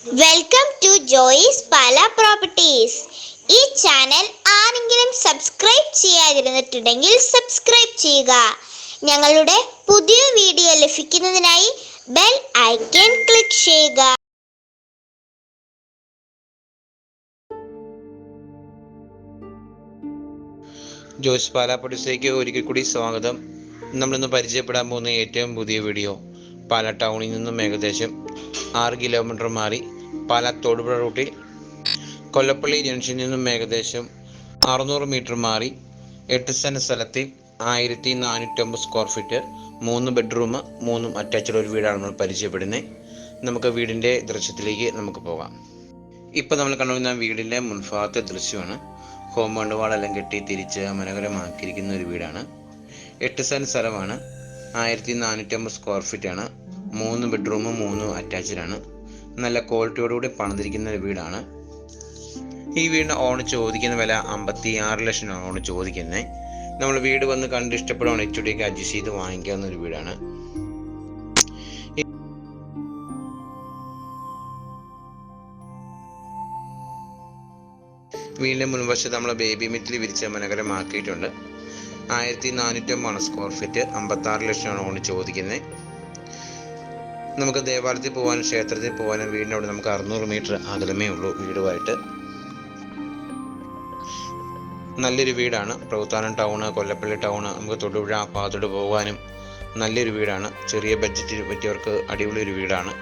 Welcome to Joy's Pala properties. ഈ channel ആരെങ്കിലും subscribe ചെയ്യാതിരുന്നിട്ടുണ്ടെങ്കിൽ സബ്സ്ക്രൈബ് ചെയ്യുക. ഞങ്ങളുടെ പുതിയ വീഡിയോ ലഭിക്കുന്നതിനായി ബെൽ ഐക്കൺ ക്ലിക്ക് ചെയ്യുക. ജോയിസ് പാല പ്രോപ്പർട്ടീസിലേക്ക് ഒരിക്കൽ കൂടി സ്വാഗതം. നമ്മളിന്ന് പരിചയപ്പെടാൻ പോകുന്ന ഏറ്റവും പുതിയ വീഡിയോ പാല ടൗണിൽ നിന്നും ഏകദേശം 6 കിലോമീറ്റർ മാറി പാല തൊടുപുഴ റൂട്ടിൽ കൊല്ലപ്പള്ളി ജംഗ്ഷനിൽ നിന്നും ഏകദേശം 600 മീറ്റർ മാറി 8 സെന്റ് സ്ഥലത്തിൽ 1450 സ്ക്വയർ ഫീറ്റ് 3 ബെഡ്റൂം 3 അറ്റാച്ച്ഡ് ഒരു വീടാണ് നമ്മൾ പരിചയപ്പെടുന്നത്. നമുക്ക് വീടിൻ്റെ ദൃശ്യത്തിലേക്ക് നമുക്ക് പോകാം. ഇപ്പോൾ നമ്മൾ കണ്ടുവരുന്ന വീടിൻ്റെ മുൻഭാഗത്തെ ദൃശ്യമാണ്. കോമ്പൗണ്ട് വാളെല്ലാം കെട്ടി തിരിച്ച് മനോഹരമാക്കിയിരിക്കുന്ന ഒരു വീടാണ്. 8 സെന്റ് സ്ഥലമാണ്. 1450 സ്ക്വയർ ഫീറ്റ് ആണ്. 3 ബെഡ്റൂം 3 അറ്റാച്ച്ഡ് ആണ്. നല്ല ക്വാളിറ്റിയോടുകൂടി പണിതിരിക്കുന്ന ഒരു വീടാണ്. ഈ വീടിന് ഓണ് ചോദിക്കുന്ന വില 56 ലക്ഷം ഓണ് ചോദിക്കുന്നത്. നമ്മൾ വീട് വന്ന് കണ്ട് ഇഷ്ടപ്പെടുകയാണ് HOD അഡ്ജസ്റ്റ് ചെയ്ത് വാങ്ങിക്കാവുന്ന ഒരു വീടാണ്. വീടിൻ്റെ മുൻവശത്ത് നമ്മൾ ബേബി മെറ്റിൽ വിരിച്ച് മനോഹരമാക്കിയിട്ടുണ്ട്. 1450 സ്ക്വയർ ഫീറ്റ് 56 ലക്ഷമാണ് ഓണ് ചോദിക്കുന്നത്. നമുക്ക് ദേവാലയത്തിൽ പോകാനും ക്ഷേത്രത്തിൽ പോകാനും വീടിനോട് നമുക്ക് 600 മീറ്റർ അകലമേ ഉള്ളൂ വീടുമായിട്ട്. നല്ലൊരു വീടാണ്. പ്രവർത്തനം ടൗണ്, കൊല്ലപ്പള്ളി ടൗണ്, നമുക്ക് തൊടുപുഴ ഭാഗത്തോട്ട് പോകാനും നല്ലൊരു വീടാണ്. ചെറിയ ബഡ്ജറ്റിൽ പറ്റിയവർക്ക് അടിപൊളി ഒരു വീടാണ്.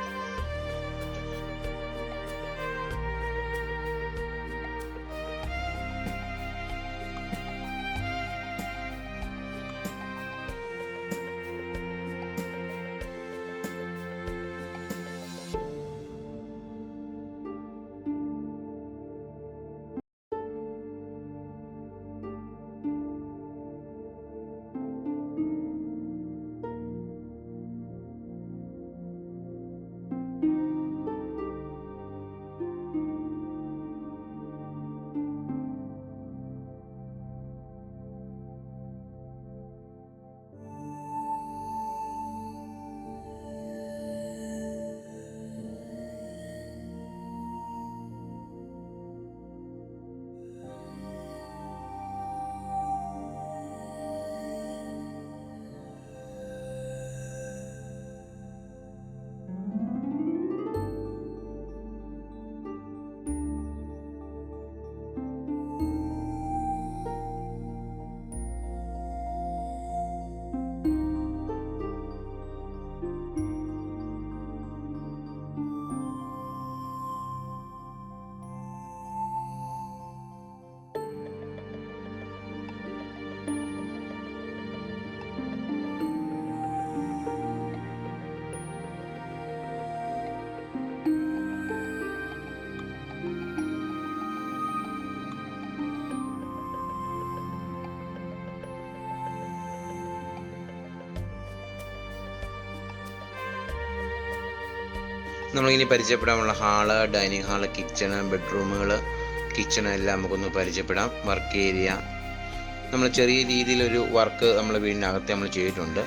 നമ്മളിനി പരിചയപ്പെടാനുള്ള ഹാള്, ഡൈനിങ് ഹാള്, കിച്ചണ്, ബെഡ്റൂമുകൾ, കിച്ചണ് എല്ലാം നമുക്കൊന്ന് പരിചയപ്പെടാം. വർക്ക് ഏരിയ നമ്മൾ ചെറിയ രീതിയിലൊരു വർക്ക് നമ്മൾ വീടിനകത്ത് നമ്മൾ ചെയ്തിട്ടുണ്ട്.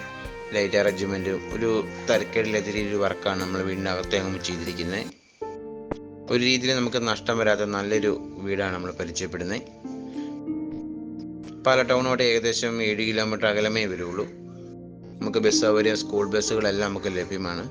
ലൈറ്റ് അറേഞ്ച്മെൻറ്റ് ഒരു തരക്കേടില്ലാത്ത രീതിയിൽ വർക്കാണ് നമ്മൾ വീടിനകത്ത് നമ്മൾ ചെയ്തിരിക്കുന്നത്. ഒരു രീതിയിൽ നമുക്ക് നഷ്ടം വരാത്ത നല്ലൊരു വീടാണ് നമ്മൾ പരിചയപ്പെടുന്നത്. പാല ടൗണോട്ട് ഏകദേശം 7 കിലോമീറ്റർ അകലമേ വരുള്ളൂ. നമുക്ക് ബസ് സൗകര്യം, സ്കൂൾ ബസ്സുകളെല്ലാം നമുക്ക് ലഭ്യമാണ്.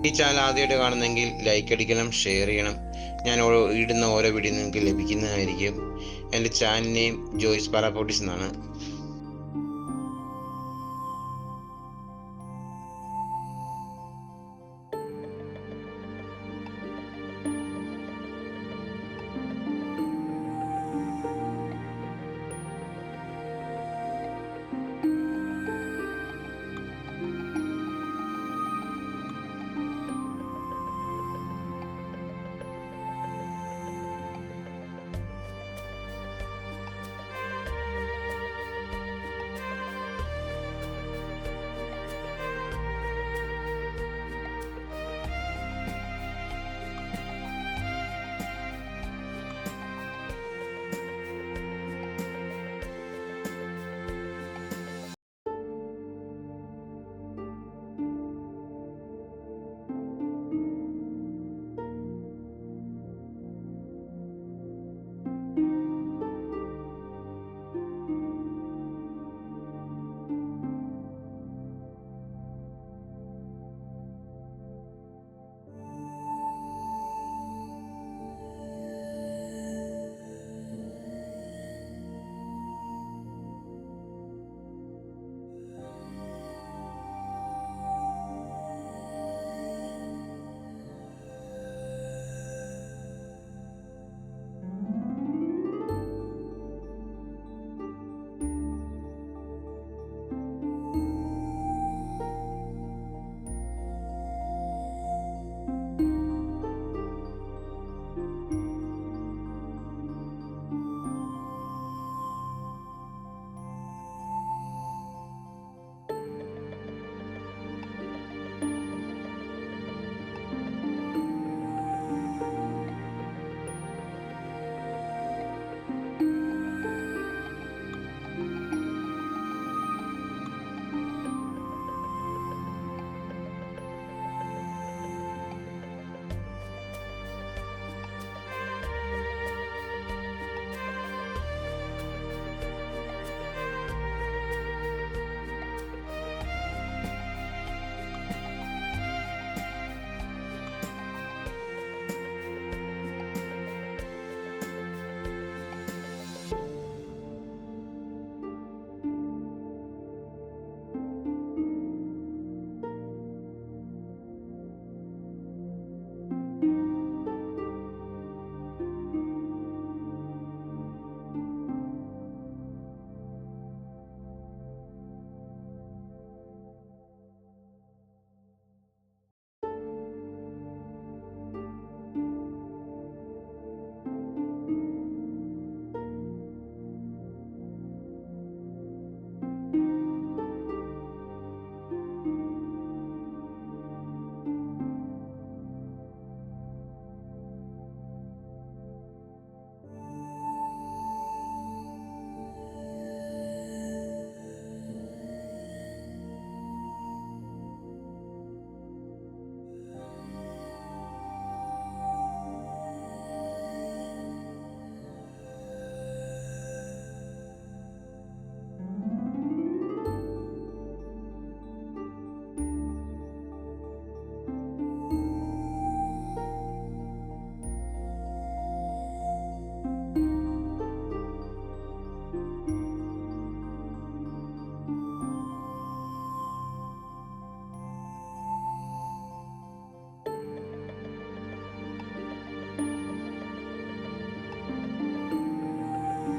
ഈ ചാനൽ ആദ്യമായിട്ട് കാണുന്നെങ്കിൽ ലൈക്ക് അടിക്കണം, ഷെയർ ചെയ്യണം. ഞാൻ ഇടുന്ന ഓരോ വീഡിയോ നിങ്ങൾക്ക് ലഭിക്കുന്നതായിരിക്കും. എൻ്റെ channel name Joice Pala properties എന്നാണ്.